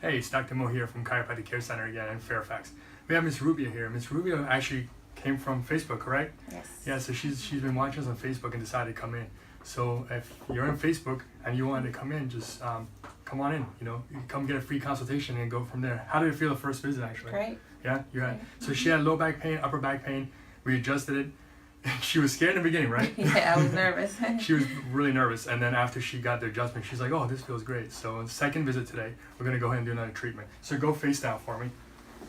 Hey, it's Dr. Mo here from Chiropractic Care Center again in Fairfax. We have Miss Rubio here. Miss Rubio actually came from Facebook, correct? Yes. Yeah, so she's been watching us on Facebook and decided to come in. So if you're on Facebook and you wanted to come in, just come on in. You know, you can come get a free consultation and go from there. How did it feel the first visit actually? Great. Yeah, you had. So she had low back pain, upper back pain. We adjusted it. She was scared in the beginning, right? Yeah, I was nervous. She was really nervous, and then after she got the adjustment, she's like, "Oh, this feels great." So, second visit today, we're gonna go ahead and do another treatment. So go face down for me.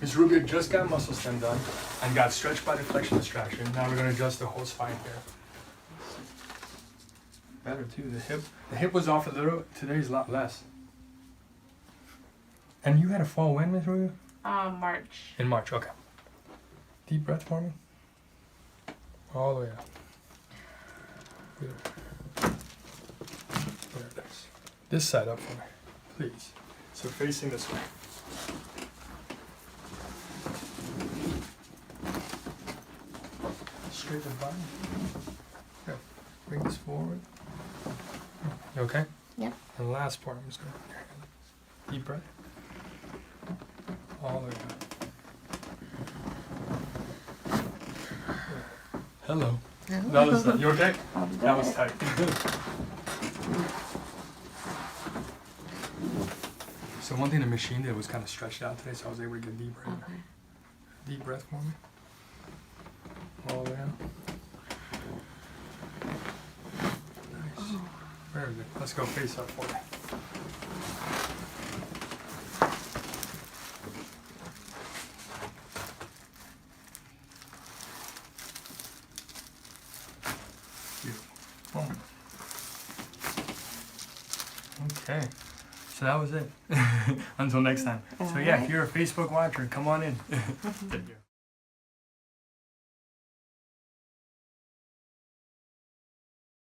Ms. Rubio just got muscle stem done and got stretch body flexion distraction. Now we're gonna adjust the whole spine here. Better too. The hip was off a little. Today's a lot less. And you had a fall when, Ms. Rubio? March. In March. Okay. Deep breath for me. All the way up. Good. There it is. This side up for me, please. So facing this way. Straighten the body. Good. Bring this forward. You okay? Yeah. And the last part, I'm just going to put your hand. Deep breath. All the way up. Hello. That was you okay? That was tight. So one thing the machine did was kind of stretched out today, so I was able to get deeper in there. Okay. Deep breath for me. All the way out. Nice. Very good. Let's go face up for me. Boom. Okay, so that was it. Until next time. So yeah, if you're a Facebook watcher, come on in. Thank you.